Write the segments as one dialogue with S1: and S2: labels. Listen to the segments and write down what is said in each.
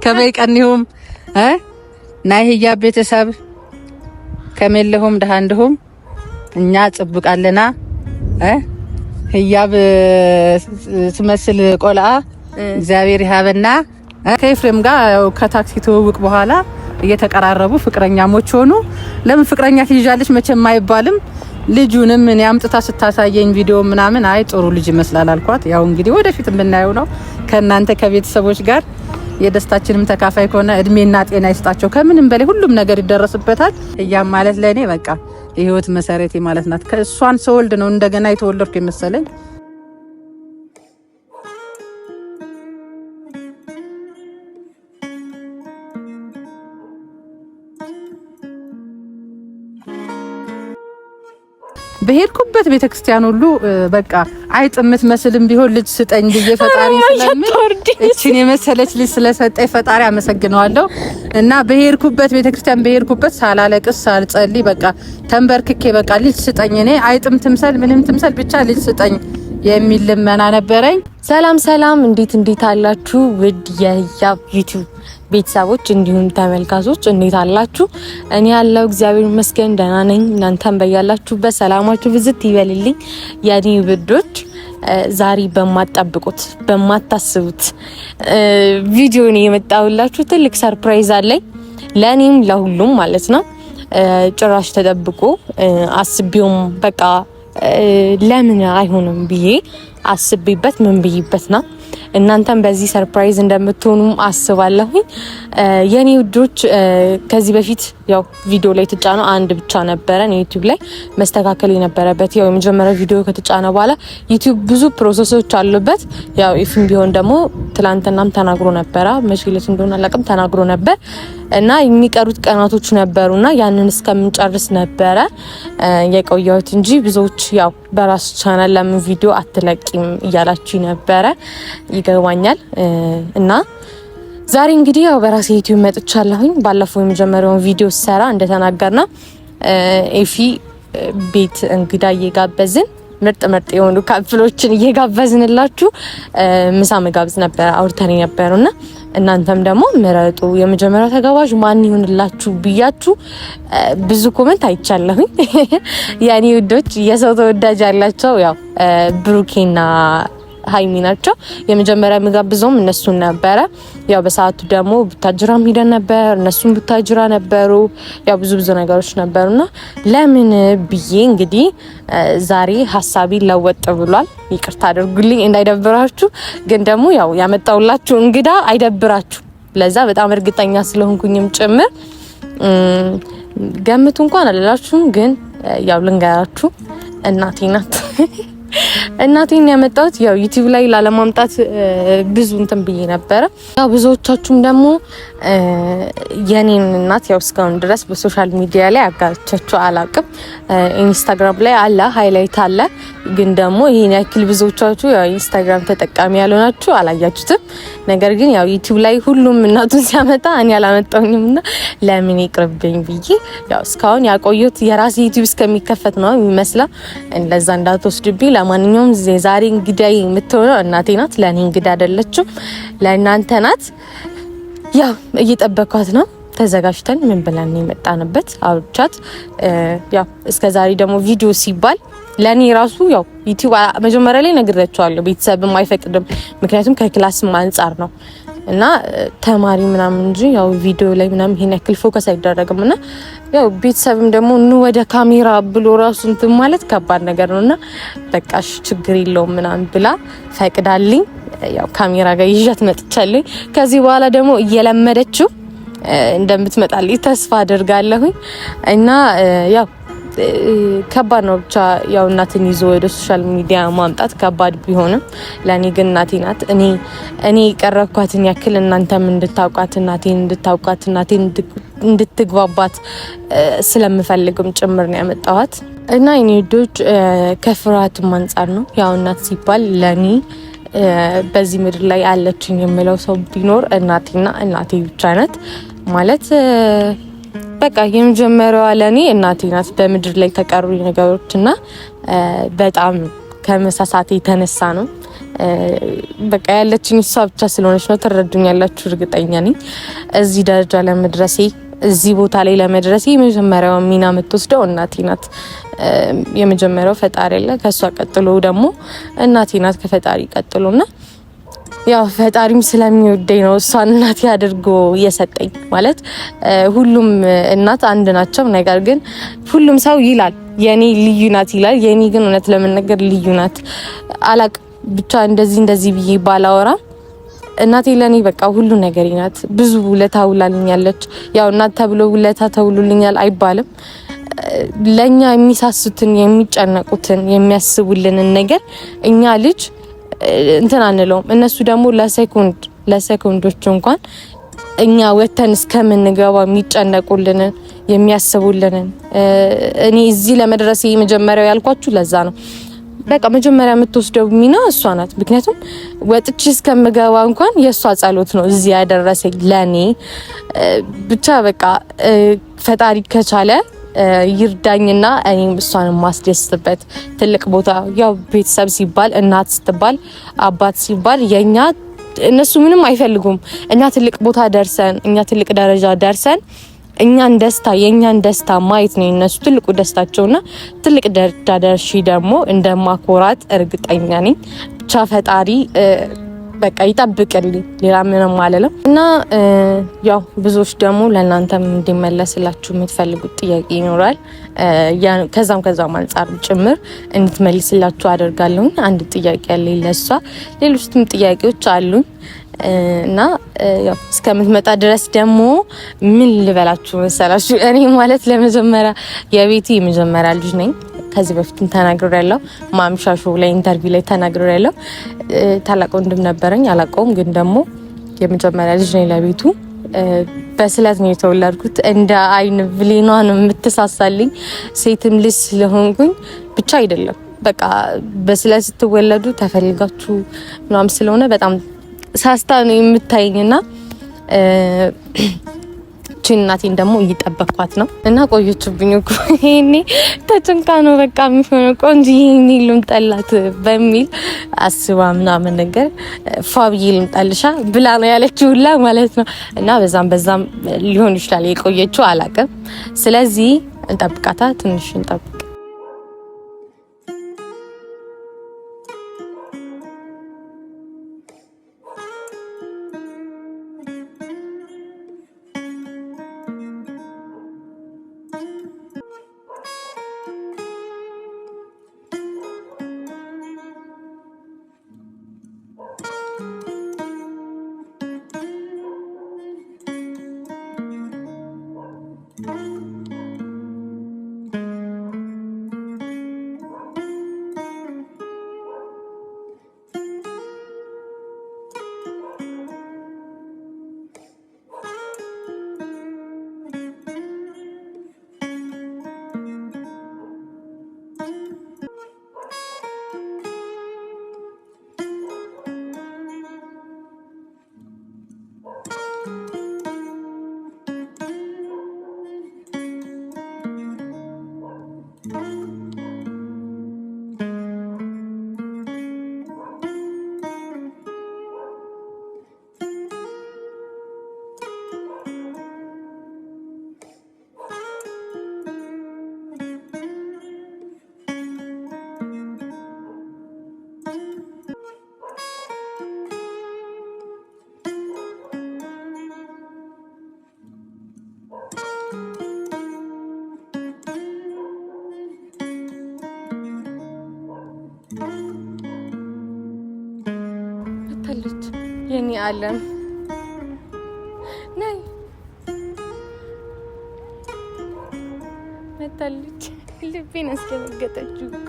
S1: ከበይ ቀኒሁም ናይ ህያ ቤተሰብ ከመለሁም ደሃንደሁም እኛ ጽብቃለና ህያብ ትመስል ቆልዓ እግዚአብሔር ይሃበና ከኤፍሬም ጋር ከታክሲ ተውውቅ በኋላ እየተቀራረቡ ፍቅረኛሞች ሆኑ። ለምን ፍቅረኛ ትይዣለሽ መቼም አይባልም። ልጁንም እኔ አምጥታ ስታሳየኝ ቪዲዮ ምናምን አይ ጥሩ ልጅ ይመስላል አልኳት። ያው እንግዲህ ወደፊት የምናየው ነው ከናንተ ከቤተሰቦች ጋር የደስታችንም ተካፋይ ከሆነ እድሜና ጤና ይስጣቸው። ከምንም በላይ ሁሉም ነገር ይደረስበታል። ህያብ ማለት ለኔ በቃ የህይወት መሰረቴ ማለት ናት። ከእሷን ሰወልድ ነው እንደገና የተወለድኩ የመሰለኝ። በሄድኩበት ቤተክርስቲያን ሁሉ በቃ አይጥምት መስልም ቢሆን ልጅ ስጠኝ ብዬ ፈጣሪ ስለምን እቺን የመሰለች ልጅ ስለሰጠኝ ፈጣሪ አመሰግነዋለሁ። እና በሄድኩበት ቤተክርስቲያን በሄድኩበት ሳላለቅስ ሳልጸልይ በቃ ተንበርክኬ በቃ ልጅ ስጠኝ እኔ አይጥም ትምሰል ምንም ትምሰል ብቻ ልጅ ስጠኝ የሚል ልመና ነበረኝ።
S2: ሰላም እንዴት አላችሁ ውድ የህያብ ዩቲዩብ ቤተሰቦች እንዲሁም ተመልካቾች እንዴት አላችሁ? እኔ ያለው እግዚአብሔር ይመስገን ደህና ነኝ። እናንተም በያላችሁበት ሰላማችሁ ብዝት ይበልልኝ የኔ ውዶች። ዛሬ በማትጠብቁት በማታስቡት ቪዲዮ ነው የመጣሁላችሁ። ትልቅ ሰርፕራይዝ አለኝ ለኔም ለሁሉም ማለት ነው። ጭራሽ ተጠብቆ አስቤውም በቃ ለምን አይሆንም ብዬ አስቤበት ምን ብዬበት ነው እናንተም በዚህ ሰርፕራይዝ እንደምትሆኑም አስባለሁ። የኔ ውዶች ከዚህ በፊት ያው ቪዲዮ ላይ ተጫነው አንድ ብቻ ነበረ ዩቲዩብ ላይ መስተካከል የነበረበት። ያው የመጀመሪያው ቪዲዮ ከተጫነ በኋላ ዩቲዩብ ብዙ ፕሮሰሶች አሉበት። ያው ኢፍም ቢሆን ደግሞ ትላንትናም ተናግሮ ነበረ መሽግለት እንደሆነ አላቅም ተናግሮ ነበር እና የሚቀሩት ቀናቶች ነበሩና ያንን እስከምንጨርስ ነበረ የቆየሁት እንጂ ብዙዎች ያው በራስ ቻናል ለምን ቪዲዮ አትለቂም እያላችሁ ነበረ ይገባኛል። እና ዛሬ እንግዲህ ያው በራሴ ዩቲዩብ መጥቻለሁኝ። ባለፈው የመጀመሪያውን ቪዲዮ ሰራ እንደተናገርና ኤፊ ቤት እንግዳ እየጋበዝን ምርጥ የሆኑ ካፕሎችን እየጋበዝንላችሁ ምሳ መጋብዝ ነበር አውርተን ነበርና እናንተም ደግሞ ምረጡ የመጀመሪያው ተጋባዥ ማን ይሁንላችሁ ብያችሁ ብዙ ኮሜንት አይቻለሁኝ። ያኔ ውዶች የሰው ተወዳጅ ያላቸው ያው ብሩኬና ሃይሚ ናቸው። የመጀመሪያ መጋብዘውም እነሱን ነበረ። ያው በሰዓቱ ደግሞ ቡታጅራም ሄደን ነበር፣ እነሱም ቡታጅራ ነበሩ። ያው ብዙ ነገሮች ነበሩና ለምን ብዬ እንግዲህ ዛሬ ሐሳቢ ለወጥ ብሏል። ይቅርታ አድርጉልኝ እንዳይደብራችሁ፣ ግን ደግሞ ያው ያመጣውላችሁ እንግዳ አይደብራችሁ። ለዛ በጣም እርግጠኛ ስለሆንኩኝም ጭምር ገምቱ እንኳን አላላችሁም፣ ግን ያው ልንገራችሁ እናቴ ናት። እናቴን ያመጣሁት ያው ዩቲዩብ ላይ ላለማምጣት ብዙ እንትን ብዬ ነበረ። ያው ብዙዎቻችሁም ደግሞ የኔን እናት ያው እስካሁን ድረስ በሶሻል ሚዲያ ላይ አጋርቻችሁ አላቅም። ኢንስታግራም ላይ አለ ሃይላይት አለ፣ ግን ደግሞ ይሄን ያክል ብዙዎቻችሁ ያው ኢንስታግራም ተጠቃሚ ያልሆናችሁ አላያችሁትም። ነገር ግን ያው ዩቲዩብ ላይ ሁሉም እናቱን ሲያመጣ እኔ አላመጣሁኝምና ለምን ይቅርብኝ ብዬ ያው እስካሁን ያቆየሁት የራሴ ዩቲዩብ እስከሚከፈት ነው የሚመስለው። እንደዛ እንዳትወስዱብኝ። ለማንኛውም ዛሬ እንግዳይ የምትሆነው እናቴ ናት። ለኔ እንግዳ አይደለችም፣ ለእናንተ ናት። ያው እየጠበኳት ነው። ተዘጋጅተን ምን ብለን የመጣንበት አውርቻት። ያው እስከዛሬ ደግሞ ቪዲዮ ሲባል ለኔ ራሱ ያው ዩቲዩብ መጀመሪያ ላይ ነግሬያቸዋለሁ፣ ቤተሰብም አይፈቅድም። ምክንያቱም ከክላስም አንጻር ነው እና ተማሪ ምናምን እንጂ ያው ቪዲዮ ላይ ምናምን ይሄን ያክል ፎከስ አይደረግም። እና ያው ቤተሰብም ደግሞ ወደ ካሜራ ብሎ ራሱ እንትን ማለት ከባድ ነገር ነውና በቃሽ ችግር የለውም ምናምን ብላ ፈቅዳልኝ ያው ካሜራ ጋር ይዣት መጥቻለሁ። ከዚህ በኋላ ደግሞ እየለመደችው እንደምትመጣልኝ ተስፋ አደርጋለሁ። እና ያው ከባድ ነው ብቻ ያው እናትን ይዞ ወደ ሶሻል ሚዲያ ማምጣት ከባድ ቢሆንም ለኔ ግን እናቴ ናት። እኔ ቀረብኳትን ያክል እናንተም እንድታውቋት እናቴን እንድትግባባት ስለምፈልግም ጭምር ነው ያመጣኋት። እና እኔ ልጆች ከፍርሃትም አንጻር ነው ያው እናት ሲባል ለኔ በዚህ ምድር ላይ አለችኝ የምለው ሰው ቢኖር እናቴና እናቴ ብቻ ናት ማለት በቃ የመጀመሪያዋ ለኔ እናቴ ናት በምድር ላይ ከቀሩ ነገሮችና በጣም ከመሳሳት የተነሳ ነው በቃ ያለችኝ እሷ ብቻ ስለሆነች ነው። ትረዱኛላችሁ እርግጠኛ ነኝ። እዚህ ደረጃ ለመድረሴ እዚህ ቦታ ላይ ለመድረሴ የመጀመሪያው ሚና የምትወስደው እናቴ ናት። የመጀመሪያው ፈጣሪ አለ፣ ከሷ ቀጥሎ ደግሞ እናቴ ናት ከፈጣሪ ቀጥሎና ያው ፈጣሪም ስለሚወደኝ ነው እሷን እናቴ አድርጎ የሰጠኝ። ማለት ሁሉም እናት አንድ ናቸው፣ ነገር ግን ሁሉም ሰው ይላል የኔ ልዩ ናት ይላል። የኔ ግን እውነት ለመናገር ልዩ ናት። አላቅ ብቻ እንደዚህ ብዬ ባላወራ እናቴ ለኔ በቃ ሁሉ ነገር ናት። ብዙ ውለታ ውላልኛለች። ያው እናት ተብሎ ውለታ ተውሉልኛል አይባልም። ለኛ የሚሳሱትን የሚጨነቁትን የሚያስቡልንን ነገር እኛ ልጅ እንትን አንለውም። እነሱ ደግሞ ለሴኮንዶች እንኳን እኛ ወተን እስከምንገባ የሚጨነቁልንን የሚያስቡልንን እኔ እዚህ ለመድረስ መጀመሪያው ያልኳችሁ ለዛ ነው። በቃ መጀመሪያ የምትወስደው ሚና እሷ ናት። ምክንያቱም ወጥቼ እስከምገባ እንኳን የእሷ ጸሎት ነው እዚህ ያደረሰኝ ለኔ። ብቻ በቃ ፈጣሪ ከቻለ ይርዳኝና እኔም እሷን ማስደስትበት ትልቅ ቦታ ያው ቤተሰብ ሲባል እናት ስትባል አባት ሲባል የኛ እነሱ ምንም አይፈልጉም። እኛ ትልቅ ቦታ ደርሰን እኛ ትልቅ ደረጃ ደርሰን እኛን ደስታ የኛን ደስታ ማየት ነው እነሱ ትልቁ ደስታቸውና ትልቅ ደረጃ ደርሺ ደግሞ እንደማኮራት እርግጠኛ ነኝ። ብቻ ፈጣሪ በቃ ይጠብቅልኝ፣ ሌላ ምንም አልልም። እና ያው ብዙዎች ደግሞ ለእናንተም እንዲመለስላችሁ የምትፈልጉት ጥያቄ ይኖራል። ከዛም አንጻር ጭምር እንድትመልስላችሁ አደርጋለሁ። አንድ ጥያቄ አለኝ ለሷ፣ ሌሎችም ጥያቄዎች አሉኝ እና ያው እስከምትመጣ ድረስ ደግሞ ምን ልበላችሁ መሰላችሁ? እኔ ማለት ለመጀመሪያ የቤቴ የመጀመሪያ ልጅ ነኝ። ከዚህ በፊትም ተናግሬያለሁ። ማምሻሹ ላይ ኢንተርቪው ላይ ተናግሬያለሁ። ታላቅ ወንድም ነበረኝ አላውቀውም፣ ግን ደግሞ የመጀመሪያ ልጅ ነኝ ለቤቱ። በስለት ነው የተወለድኩት። እንደ አይን ብሌኗ ነው የምትሳሳልኝ። ሴትም ልጅ ስለሆንኩኝ ብቻ አይደለም በቃ በስለት ስትወለዱ ተፈልጋችሁ ምናምን ስለሆነ በጣም ሳስታ ነው የምታየኝና እናቴን ደግሞ እየጠበቅኳት ነው እና ቆየችብኝ እኮ ይሄኔ ተጨንቃ ነው በቃ የሚሆነው ቆንጆ ይሄኔ ልምጣላት በሚል አስባ ምናምን ነገር ፋብዬ ልምጣልሻ ብላ ነው ያለችው ሁላ ማለት ነው። እና በዛም ሊሆን ይችላል የቆየችው አላውቅም። ስለዚህ እንጠብቃታ፣ ትንሽ እንጠብቅ። የኔ ዓለም ነይ መታለች። ልቤን አስደነገጠችው እኮ።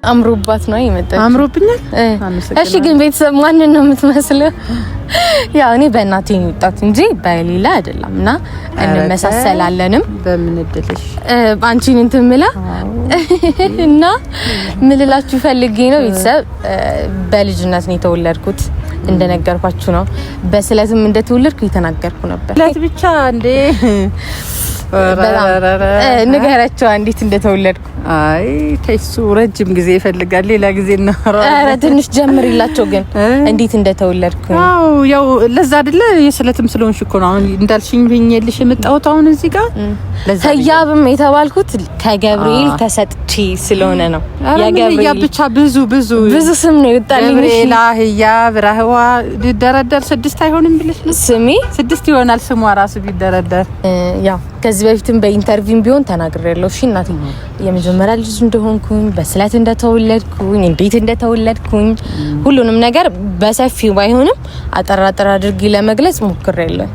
S2: አምሮባት ነው የመጣችው።
S1: አምሮብኛል።
S2: እሺ ግን ቤተሰብ ማንን ነው የምትመስለው? ያው እኔ በእናቴ የወጣት እንጂ በሌላ አይደለም እና እንመሳሰላለንም።
S1: በምን እድልሽ
S2: አንቺን እንትን ምላ እና ምልላችሁ ፈልጌ ነው ቤተሰብ በልጅነት ነው የተወለድኩት። እንደነገርኳችሁ ነው በስለትም እንደተወለድኩ እየተናገርኩ ነበር። ስለት
S1: ብቻ እንዴ
S2: ንገራቸው እንዴት እንደተወለድኩ።
S1: አይ ተይሱ ረጅም ጊዜ ይፈልጋል። ሌላ ጊዜ እናወራለን።
S2: ኧረ ትንሽ ጀምሪላቸው ግን እንዴት እንደተወለድኩ።
S1: ያው ለዛ አይደለ የስለትም ስለሆንሽ እኮ ነው አሁን እንዳልሽኝ ብኝልሽ የመጣሁት አሁን እዚህ ጋር። ለዛ ህያብም
S2: የተባልኩት ከገብርኤል ተሰጥቼ ስለሆነ ነው።
S1: የገብርኤል ብቻ ብዙ ስም ነው ይወጣልኝ። ገብርኤል ህያብ ራህዋ ቢደረደር 6 አይሆንም ብለሽ ነው?
S2: ስሜ
S1: 6 ይሆናል ስሟ ራሱ ቢደረደር።
S2: ያው ከዚህ በፊትም በኢንተርቪው ቢሆን ተናግሬያለሁ። እሺ እናቴ የመጀመሪያ ልጅ እንደሆንኩኝ በስለት እንደተወለድኩኝ እንዴት እንደተወለድኩኝ ሁሉንም ነገር በሰፊው ባይሆንም አጠራጥራ አድርጌ ለመግለጽ ሞክሬያለሁ።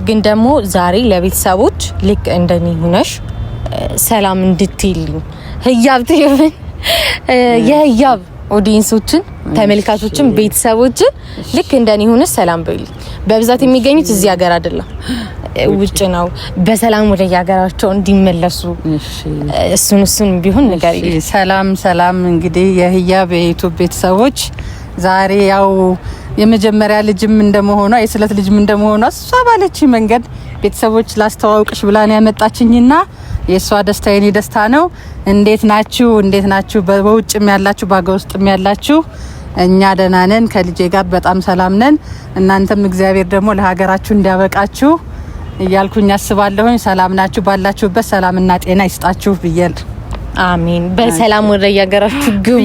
S2: ግን ደግሞ ዛሬ ለቤተሰቦች ልክ እንደኔ ሆነሽ ሰላም እንድትይልኝ ህያብ ትይብን የህያብ ኦዲየንሶችን ተመልካቾችን ቤተሰቦችን ልክ እንደኔ ሆነሽ ሰላም በይልኝ። በብዛት የሚገኙት እዚህ ሀገር አይደለም ውጭ ነው። በሰላም ወደ ሀገራቸው እንዲመለሱ እሱን ቢሆን ነገር
S1: ሰላም። እንግዲህ የህያብ የዩቲዩብ ቤተሰቦች ዛሬ ያው የመጀመሪያ ልጅም እንደመሆኗ የስለት ልጅም እንደመሆኗ እሷ ባለች መንገድ ቤተሰቦች ላስተዋውቅሽ ብላን ያመጣችኝና የሷ ደስታ የኔ ደስታ ነው። እንዴት ናችሁ? በውጭም ያላችሁ በአገር ውስጥም ያላችሁ እኛ ደህና ነን። ከልጄ ጋር በጣም ሰላም ነን። እናንተም እግዚአብሔር ደግሞ ለሀገራችሁ እንዲያበቃችሁ እያልኩኝ አስባለሁኝ። ሰላም ናችሁ? ባላችሁበት ሰላምና ጤና ይስጣችሁ ብዬል።
S2: አሜን። በሰላም ወደ ያገራችሁ ግቡ።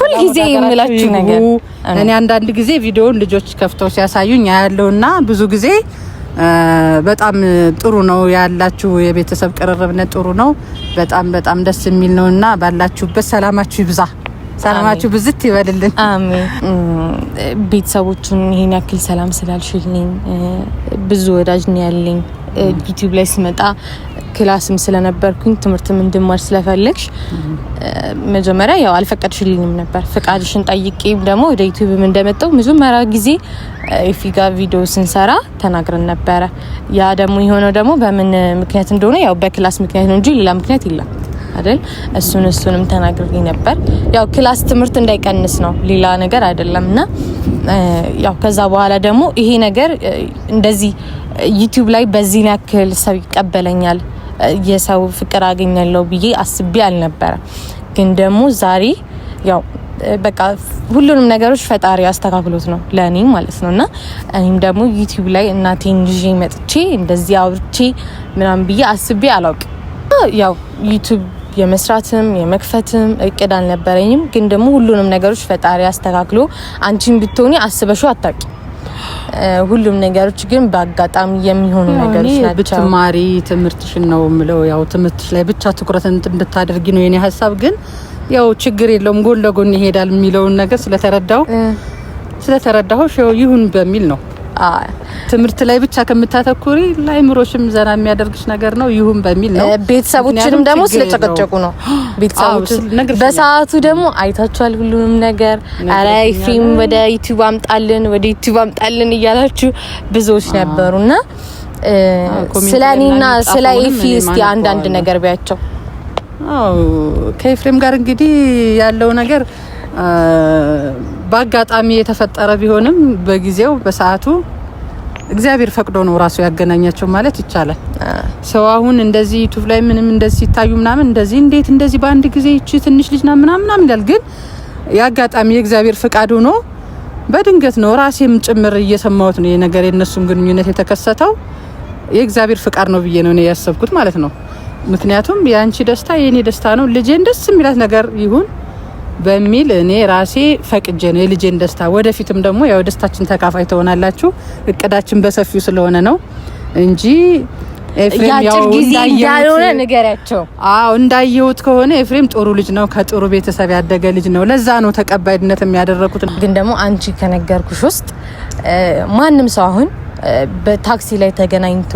S2: ሁሉ ጊዜ የምላችሁ ነገር
S1: እኔ አንዳንድ ጊዜ ቪዲዮውን ልጆች ከፍተው ሲያሳዩኝ ያለውና ብዙ ጊዜ በጣም ጥሩ ነው ያላችሁ የቤተሰብ ቅርርብነት ጥሩ ነው። በጣም ደስ የሚል ነውና ባላችሁበት ሰላማችሁ ይብዛ። ሰላማችሁ ብዝት ይበልልን።
S2: አሜን። ቤተሰቦቹን ይሄን ያክል ሰላም ስላልሽልኝ ብዙ ወዳጅ ነው ያለኝ። ዩቲዩብ ላይ ሲመጣ ክላስም ስለነበርኩኝ ትምህርትም እንድማር ስለፈለግሽ መጀመሪያ ያው አልፈቀድሽልኝም ነበር። ፍቃድሽን ጠይቄም ደግሞ ወደ ዩቲዩብም እንደመጣው መጀመሪያ ጊዜ ኢፊጋ ቪዲዮ ስንሰራ ተናግረን ነበረ። ያ ደግሞ የሆነው ደግሞ በምን ምክንያት እንደሆነ ያው በክላስ ምክንያት ነው እንጂ ሌላ ምክንያት የለም አይደል? እሱንም ተናግሬ ነበር። ያው ክላስ ትምህርት እንዳይቀንስ ነው ሌላ ነገር አይደለምና ያው ከዛ በኋላ ደግሞ ይሄ ነገር እንደዚህ ዩቲዩብ ላይ በዚህ ያክል ሰው ይቀበለኛል የሰው ፍቅር አገኛለሁ ብዬ አስቤ አልነበረ። ግን ደግሞ ዛሬ ያው በቃ ሁሉንም ነገሮች ፈጣሪ አስተካክሎት ነው ለኔ ማለት ነውና እኔም ደግሞ ዩቲዩብ ላይ እናቴን ይዤ መጥቼ እንደዚህ አውርቼ ምናምን ብዬ አስቤ አላውቅም። ያው ዩቲዩብ የመስራትም የመክፈትም እቅድ አልነበረኝም። ግን ደግሞ ሁሉንም ነገሮች ፈጣሪ አስተካክሎ አንቺን ብትሆኚ አስበሽው አታውቂ። ሁሉም ነገሮች ግን በአጋጣሚ የሚሆኑ ነገሮች ናቸው።
S1: ብትማሪ ትምህርትሽን ነው ምለው ያው ትምህርትሽ ላይ ብቻ ትኩረት እንድታደርጊ ነው የኔ ሀሳብ። ግን ያው ችግር የለውም ጎን ለጎን ይሄዳል የሚለውን ነገር ስለተረዳሁ ይሁን በሚል ነው። ትምህርት ላይ ብቻ ከምታተኩሪ ላይምሮሽም ዘና የሚያደርግሽ ነገር ነው ይሁን በሚል ነው።
S2: ቤተሰቦችንም ደግሞ ስለጨቀጨቁ ነው። ቤተሰቦች በሰዓቱ ደግሞ አይታችኋል ሁሉንም ነገር። አረ ፊልም ወደ ዩቲዩብ አምጣልን እያላችሁ ብዙዎች ነበሩና ስለኔና ስለ ኢፊ እስቲ አንዳንድ ነገር ቢያቸው።
S1: ከኤፍሬም ጋር እንግዲህ ያለው ነገር በአጋጣሚ የተፈጠረ ቢሆንም በጊዜው በሰዓቱ እግዚአብሔር ፈቅዶ ነው ራሱ ያገናኛቸው ማለት ይቻላል። ሰው አሁን እንደዚህ ዩቲዩብ ላይ ምንም እንደዚህ ሲታዩ ምናምን እንዴት እንደዚህ በአንድ ጊዜ እቺ ትንሽ ልጅ ምናምን ይላል። ግን ያጋጣሚ የእግዚአብሔር ፍቃድ ሆኖ በድንገት ነው ራሴም ጭምር እየሰማሁት ነው የነገር የነሱን ግንኙነት የተከሰተው የእግዚአብሔር ፍቃድ ነው ብዬ ነው እኔ ያሰብኩት ማለት ነው። ምክንያቱም ያንቺ ደስታ የኔ ደስታ ነው ልጄን ደስ የሚላት ነገር ይሁን በሚል እኔ ራሴ ፈቅጄ ነው የልጄን ደስታ። ወደፊትም ደግሞ ያው ደስታችን ተካፋይ ትሆናላችሁ። እቅዳችን በሰፊው ስለሆነ ነው እንጂ ኤፍሬም ያው እንዳየሆነ
S2: ነገራቸው።
S1: እንዳየሁት ከሆነ ኤፍሬም ጥሩ ልጅ ነው፣ ከጥሩ ቤተሰብ ያደገ ልጅ ነው። ለዛ ነው ተቀባይነት የሚያደርጉት።
S2: ግን ደግሞ አንቺ ከነገርኩሽ ውስጥ ማንም ሰው አሁን በታክሲ ላይ ተገናኝቶ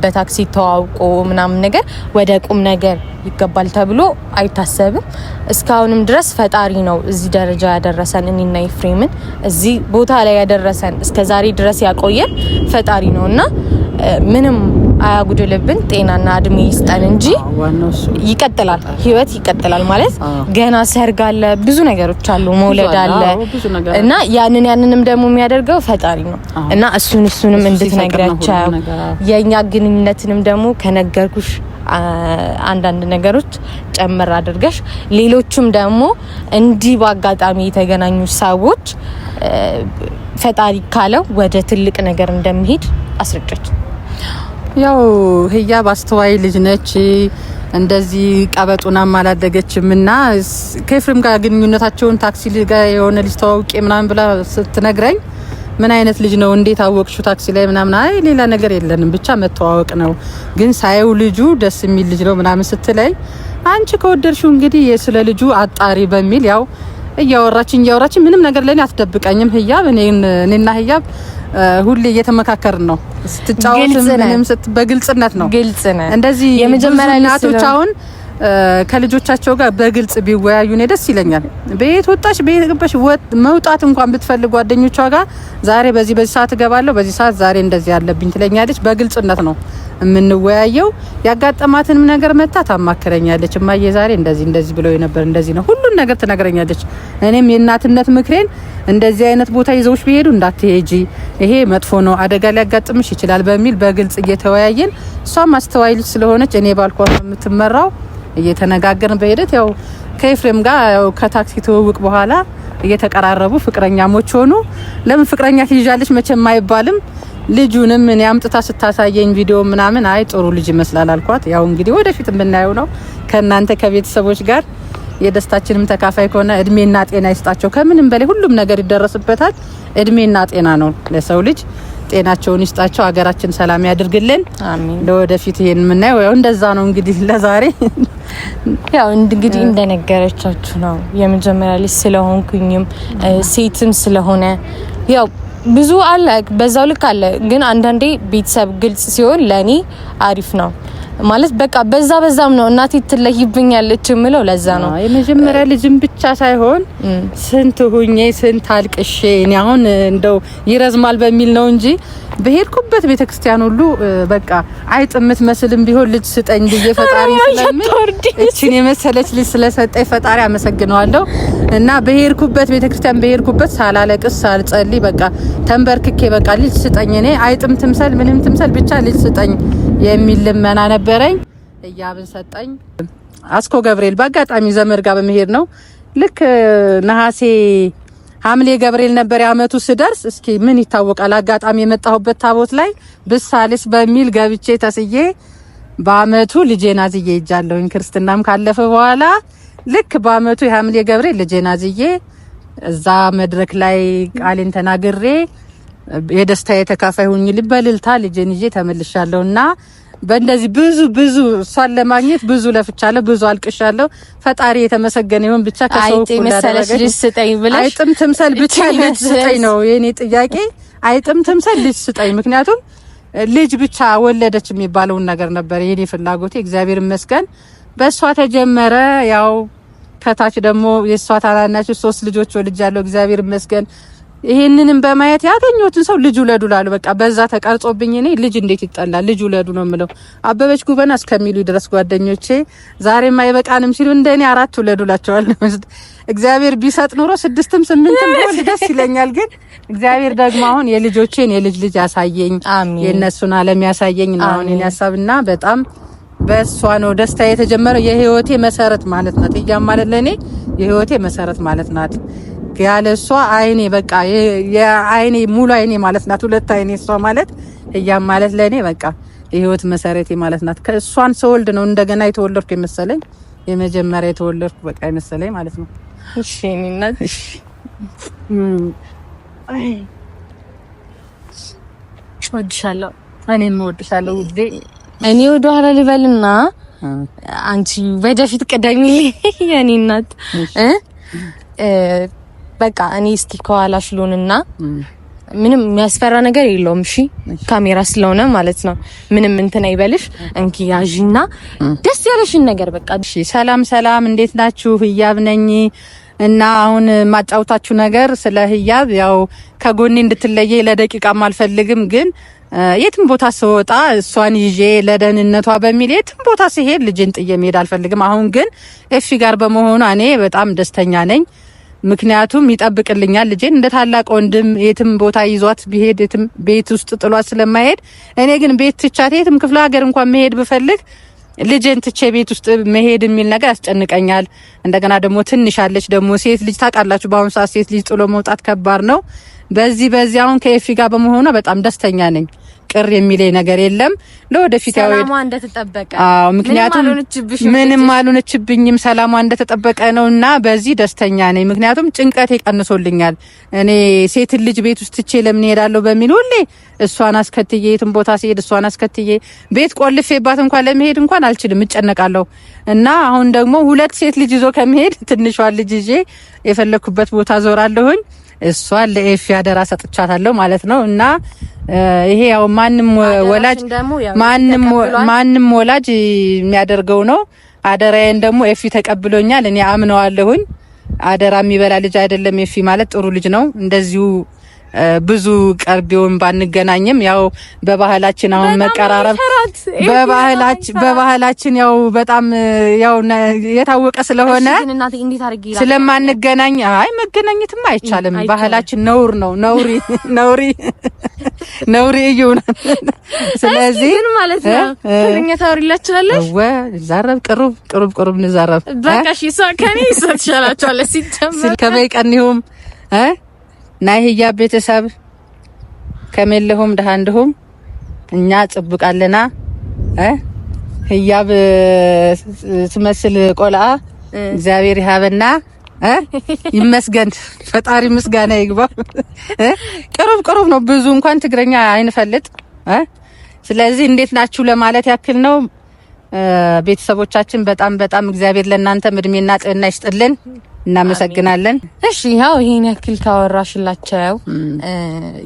S2: በታክሲ ተዋውቆ ምናምን ነገር ወደ ቁም ነገር ይገባል ተብሎ አይታሰብም። እስካሁንም ድረስ ፈጣሪ ነው እዚህ ደረጃ ያደረሰን። እኔና ኤፍሬምን እዚህ ቦታ ላይ ያደረሰን እስከዛሬ ድረስ ያቆየን ፈጣሪ ነውና ምንም አያጉድልብን፣ ጤናና እድሜ ይስጠን እንጂ ይቀጥላል፣ ህይወት ይቀጥላል ማለት ገና ሰርግ አለ፣ ብዙ ነገሮች አሉ፣ መውለድ አለ እና ያንንም ደግሞ የሚያደርገው ፈጣሪ ነው እና እሱንም እንድትነግራቸው የኛ ግንኙነትንም ደግሞ ከነገርኩሽ አንዳንድ ነገሮች ጨምር አድርገሽ ሌሎችም ደግሞ እንዲህ በአጋጣሚ የተገናኙ ሰዎች ፈጣሪ ካለው ወደ ትልቅ ነገር እንደሚሄድ አስረጨች።
S1: ያው ህያብ አስተዋይ ልጅ ነች፣ እንደዚህ ቀበጡናም አላደገችም እና ከኤፍሬም ጋር ግንኙነታቸውን ታክሲ ጋር የሆነ ልጅ ተዋውቄ ምናምን ብላ ስትነግረኝ ምን አይነት ልጅ ነው እንዴት አወቅሽው ታክሲ ላይ ምናምን፣ አይ ሌላ ነገር የለንም ብቻ መተዋወቅ ነው፣ ግን ሳይው ልጁ ደስ የሚል ልጅ ነው ምናምን ስትለኝ አንቺ ከወደድሽው እንግዲህ ስለ ልጁ አጣሪ በሚል ያው እያወራችን ምንም ነገር ለኔ አትደብቀኝም ህያብ። እኔና ህያብ ሁሌ እየተመካከርን ነው ስትጫወት ምንም በግልጽነት ነው እንደዚህ የመጀመሪያ እናቶች አሁን ከልጆቻቸው ጋር በግልጽ ቢወያዩ ነው ደስ ይለኛል። በየት ወጣሽ በየት ገባሽ መውጣት እንኳን ብትፈልግ ጓደኞቿ ጋር ዛሬ በዚህ ሰዓት እገባለሁ በዚህ ሰዓት ዛሬ እንደዚህ ያለብኝ ትለኛለች። በግልጽነት ነው የምንወያየው። ያጋጠማትንም ነገር መታ ታማክረኛለች። እማዬ ዛሬ እንደዚህ ብለው ነበር እንደዚህ ነው ሁሉን ነገር ትነግረኛለች። እኔም የእናትነት ምክሬን እንደዚህ አይነት ቦታ ይዘውሽ ቢሄዱ እንዳትሄጂ፣ ይሄ መጥፎ ነው፣ አደጋ ሊያጋጥምሽ ይችላል በሚል በግልጽ እየተወያየን እሷም አስተዋይ ልጅ ስለሆነች እኔ ባልኳት የምትመራው እየተነጋገርን በሂደት ያው ከኤፍሬም ጋር ያው ከታክሲ ትውውቅ በኋላ እየተቀራረቡ ፍቅረኛሞች ሆኑ። ለምን ፍቅረኛ ትይዣለች መቼም አይባልም። ልጁንም እኔ አምጥታ ስታሳየኝ ቪዲዮ ምናምን አይ ጥሩ ልጅ ይመስላል አልኳት። ያው እንግዲህ ወደፊት የምናየው ነው ከእናንተ ከቤተሰቦች ጋር የደስታችንም ተካፋይ ከሆነ እድሜና ጤና ይስጣቸው። ከምንም በላይ ሁሉም ነገር ይደረስበታል። እድሜና ጤና ነው ለሰው ልጅ። ጤናቸውን ይስጣቸው፣ ሀገራችን ሰላም ያድርግልን። አሜን። ለወደፊት ይሄን የምናየው ያው እንደዛ ነው። እንግዲህ ለዛሬ
S2: ያው እንግዲህ እንደነገረቻችሁ ነው የመጀመሪያ ልጅ ስለሆንኩኝም ሴትም ስለሆነ ያው ብዙ አለ በዛው ልክ አለ። ግን አንዳንዴ ቤተሰብ ግልጽ ሲሆን ለኔ አሪፍ ነው ማለት በቃ በዛም ነው እናቴ ትለይብኛለች የምለው ለዛ ነው።
S1: የመጀመሪያ ልጅም ብቻ ሳይሆን ስንት ሁኜ ስንት አልቅሼ እኔ አሁን እንደው ይረዝማል በሚል ነው እንጂ በሄድኩበት ቤተክርስቲያን ሁሉ በቃ አይጥምት መስልም ቢሆን ልጅ ስጠኝ ብዬ ፈጣሪ ስለምን እቺን የመሰለች ልጅ ስለሰጠኝ ፈጣሪ አመሰግነዋለሁ። እና በሄድኩበት ቤተክርስቲያን በሄድኩበት ሳላለቅስ ሳልጸልይ በቃ ተንበርክኬ በቃ ልጅ ስጠኝ እኔ አይጥም ትምሰል ምንም ትምሰል ብቻ ልጅ ስጠኝ የሚል ልመና ነበረኝ። ህያብን ሰጠኝ። አስኮ ገብርኤል በአጋጣሚ ዘመድ ጋር በመሄድ ነው ልክ ነሐሴ ሐምሌ ገብርኤል ነበር ያመቱ ስደርስ እስኪ ምን ይታወቃል አጋጣሚ የመጣሁበት ታቦት ላይ ብሳልስ በሚል ገብቼ ተስዬ በአመቱ ልጄን አዝዬ ይጃለሁ። ክርስትናም ካለፈ በኋላ ልክ በአመቱ የሐምሌ ገብርኤል ልጄን አዝዬ እዛ መድረክ ላይ ቃሌን ተናግሬ የደስታዬ ተካፋይ ሆኜ ልበልልታ ልጄን ይዤ ተመልሻለሁና በእንደዚህ ብዙ እሷን ለማግኘት ብዙ ለፍቻለሁ፣ ብዙ አልቅሻለሁ። ፈጣሪ የተመሰገነ ይሁን። ብቻ ከሰው
S2: መሰለሽ ልጅ ስጠኝ ብለሽ
S1: አይጥም ትምሰል ብቻ ልጅ ስጠኝ ነው የኔ ጥያቄ። አይጥም ትምሰል ልጅ ስጠኝ። ምክንያቱም ልጅ ብቻ ወለደች የሚባለውን ነገር ነበር የኔ ፍላጎቴ። እግዚአብሔር ይመስገን በእሷ ተጀመረ። ያው ከታች ደግሞ የእሷ ታናናሽ 3 ልጆች ወልጃለሁ። እግዚአብሔር ይመስገን። ይሄንንም በማየት ያገኘሁትን ሰው ልጅ ውለዱ ላሉ በቃ በዛ ተቀርጾብኝ እኔ ልጅ እንዴት ይጠላል ልጅ ውለዱ ነው የምለው። አበበች ጉበና እስከሚሉ ድረስ ጓደኞቼ ዛሬም አይበቃንም ሲሉ እንደኔ 4 ውለዱ ላቸዋለሁ። እግዚአብሔር ቢሰጥ ኑሮ 6ም 8ም ቢሆን ደስ ይለኛል። ግን እግዚአብሔር ደግሞ አሁን የልጆቼን የልጅ ያሳየኝ የነሱን ዓለም ያሳየኝ ነው አሁን የኔ ሐሳብና በጣም በሷ ነው ደስታ የተጀመረው። የህይወቴ መሰረት ማለት ናት። እያ ማለት ለኔ የህይወቴ መሰረት ማለት ናት። ያለሷ አይኔ በቃ የአይኔ ሙሉ አይኔ ማለት ናት። 2 አይኔ እሷ ማለት እያ ማለት ለኔ በቃ የህይወት መሰረቴ ማለት ናት። ከእሷን ሰወልድ ነው እንደገና የተወለድኩ የመሰለኝ የመጀመሪያ የተወለድኩ በቃ የመሰለኝ ማለት ነው።
S2: እሺ እኔናት እሺ ወድሻለሁ። እኔም ወድሻለሁ ውዴ። እኔ ወደ ኋላ ልበልና አንቺ ወደፊት ቀደሚ የኔ እናት በቃ እኔ እስኪ ከኋላሽ ልሆንና ምንም የሚያስፈራ ነገር የለውም። እሺ ካሜራ ስለሆነ ማለት ነው። ምንም እንትን አይበልሽ። እንኪ ያዥና ደስ ያለሽን ነገር በቃ።
S1: እሺ ሰላም ሰላም፣ እንዴት ናችሁ? ህያብ ነኝ እና አሁን ማጫውታችሁ ነገር ስለ ህያብ ያው ከጎኔ እንድትለየ ለደቂቃም አልፈልግም፣ ግን የትም ቦታ ስወጣ እሷን ይዤ ለደህንነቷ በሚል የትም ቦታ ሲሄድ ልጅን ጥዬ መሄድ አልፈልግም። አሁን ግን ኤፊ ጋር በመሆኑ እኔ በጣም ደስተኛ ነኝ። ምክንያቱም ይጠብቅልኛል ልጄን እንደ ታላቅ ወንድም። የትም ቦታ ይዟት ቢሄድ የትም ቤት ውስጥ ጥሏት ስለማይሄድ እኔ ግን ቤት ትቻት የትም ክፍለ ሀገር እንኳን መሄድ ብፈልግ ልጄን ትቼ ቤት ውስጥ መሄድ የሚል ነገር ያስጨንቀኛል። እንደገና ደግሞ ትንሽ አለች፣ ደግሞ ሴት ልጅ ታውቃላችሁ፣ በአሁኑ ሰዓት ሴት ልጅ ጥሎ መውጣት ከባድ ነው። በዚህ አሁን ከኤፊ ጋር በመሆኑ በጣም ደስተኛ ነኝ። ቅር የሚለኝ ነገር የለም። ለወደፊት ያው
S2: ሰላሟ እንደተጠበቀ
S1: ምክንያቱም ምንም አልሆነችብኝም፣ ሰላሟ እንደተጠበቀ ነውና በዚህ ደስተኛ ነኝ። ምክንያቱም ጭንቀት ይቀንሶልኛል። እኔ ሴት ልጅ ቤት ውስጥ ትቼ ለምን ሄዳለሁ በሚል ሁሌ እሷን አስከትዬ የትም ቦታ ሲሄድ እሷን አስከትዬ ቤት ቆልፌባት እንኳን ለመሄድ እንኳን አልችልም፣ እጨነቃለሁ። እና አሁን ደግሞ ሁለት ሴት ልጅ ይዞ ከመሄድ ትንሿን ልጅ ይዤ የፈለኩበት ቦታ ዞራለሁኝ። እሷን ለኤፊ አደራ ሰጥቻታለሁ ማለት ነው። እና ይሄ ያው ማንም ወላጅ የሚያደርገው ነው። አደራዬን ደግሞ ኤፊ ተቀብሎኛል። እኔ አምነዋለሁኝ። አደራ የሚበላ ልጅ አይደለም ኤፊ ማለት ጥሩ ልጅ ነው። እንደዚሁ ብዙ ቀርቢውን ባንገናኝም ያው በባህላችን አሁን መቀራረብ በባህላችን ያው በጣም ያው የታወቀ ስለሆነ ስለማንገናኝ መገናኘትም አይቻልም። ባህላችን ነውር ነው። ነውሪ ይሁን። ስለዚህ
S2: ግን ማለት ነው ትግርኛ ታወሪላችኋለሽ?
S1: ዛረብ ቅሩብ ንዛረብ
S2: በቃ እሺ። ከኔ ይሰጥሻላችኋለሽ ሲጀምር
S1: ከበይ ቀኒሁም ናይ ህያብ ቤተሰብ ከመለሁም ደሃንደሁም እኛ ጽብቃለና ህያብ ትመስል ቆልዓ እግዚአብሔር ይሃበና ይመስገን። ፈጣሪ ምስጋና ይግባ። ቅሩብ ነው። ብዙ እንኳን ትግረኛ አይንፈልጥ። ስለዚህ እንዴት ናችሁ ለማለት ያክል ነው። ቤተሰቦቻችን በጣም እግዚአብሔር ለእናንተ እድሜና ጤና ይስጥልን። እናመሰግናለን።
S2: እሺ ያው ይሄን ያክል ካወራሽላቸው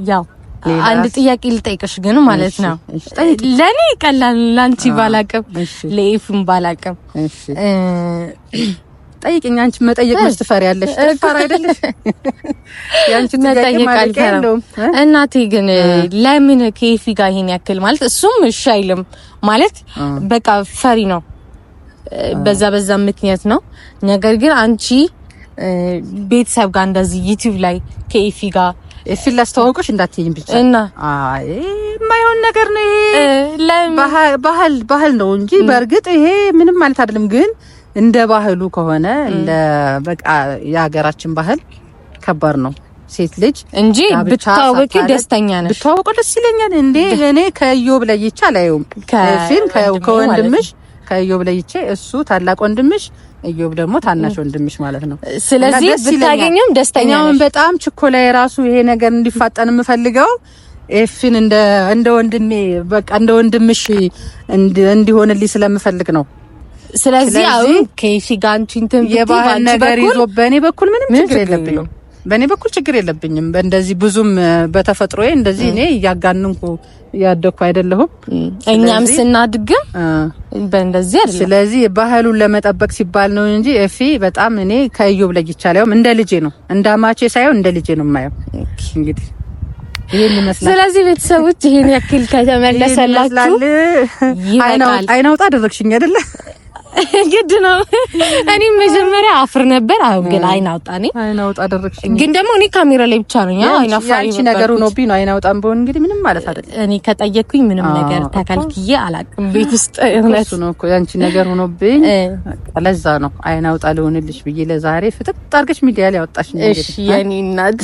S2: ያው አንድ ጥያቄ ልጠይቅሽ ግን ማለት ነው። ለኔ ቀላል ላንቺ ባላቀም ለኤፍም ባላቀም
S1: ጠይቅኝ። አንቺ መጠየቅ መስተፈሪያለሽ ተፈራ አይደለሽ? ያንቺ ጥያቄ ማለት ነው።
S2: እናቴ ግን ለምን ከኤፊ ጋር ይሄን ያክል ማለት እሱም እሺ አይልም ማለት በቃ ፈሪ ነው። በዛ ምክንያት ነው። ነገር ግን አንቺ ቤተሰብ ጋር እንደዚህ ዩቲዩብ ላይ ከኤፊ ጋር
S1: ኤፊ ላስተዋውቅሽ እንዳትይኝ ብቻ እና የማይሆን ነገር ነው ይሄ። ባህል ነው እንጂ በእርግጥ ይሄ ምንም ማለት አይደለም። ግን እንደ ባህሉ ከሆነ እንደ በቃ የሀገራችን ባህል ከባድ ነው። ሴት ልጅ
S2: እንጂ ብታወቂ ደስተኛ ነሽ?
S1: ብታወቂ ደስ ይለኛል እንዴ። እኔ ከዮብ ለይቼ አላየውም። ከኤፊን ከወንድምሽ ከዮብ ለይቼ እሱ ታላቅ ወንድምሽ እዮብ ደግሞ ታናሽ ወንድምሽ ማለት ነው።
S2: ስለዚህ ብታገኙም ደስተኛ ነሽ?
S1: በጣም ችኮላ የራሱ ይሄ ነገር እንዲፋጠን የምፈልገው ኤፊን እንደ ወንድሜ በቃ እንደ ወንድምሽ እንዲሆንልኝ ስለምፈልግ ነው።
S2: ስለዚህ አሁን ከኤፊ ጋር አንቺ እንትን
S1: የባህል ነገር ይዞ በእኔ በኩል ምንም ችግር የለብኝም። በእኔ በኩል ችግር የለብኝም። እንደዚህ ብዙም በተፈጥሮዬ እንደዚህ እኔ እያጋንንኩ ያደኩ አይደለሁም።
S2: እኛም ስናድግም በእንደዚህ አይደለም።
S1: ስለዚህ ባህሉን ለመጠበቅ ሲባል ነው እንጂ ኤፊ በጣም እኔ ከዮብ ለይቻለሁም እንደ ልጄ ነው። እንዳማቼ ሳይሆን እንደ ልጄ ነው የማየው። እንግዲህ ይሄን ይመስላል።
S2: ስለዚህ ቤተሰቦች ይሄን ያክል ከተመለሰላችሁ
S1: አይናውጣ አደረግሽኝ አይደለ?
S2: ግድ ነው። እኔ መጀመሪያ አፍር ነበር። አሁን ግን አይናውጣኔ
S1: አይናውጣ አደረግሽኝ።
S2: ግን ደግሞ እኔ ካሜራ ላይ ብቻ ነው አይናፋሪ
S1: ያንቺ ነገር ነው ቢኖ አይናውጣም በሆነ እንግዲህ ምንም ማለት አይደለም።
S2: እኔ ከጠየቅኩኝ ምንም ነገር ተከልክዬ አላውቅም። ቤት ውስጥ እውነት
S1: ነው እኮ ያንቺ ነገር ሆኖብኝ ለዛ ነው አይናውጣ ልሆንልሽ ብዬ ለዛሬ ፍጥጥ አድርገሽ ሚዲያ ላይ አወጣሽ።
S2: እሺ የኔ እናት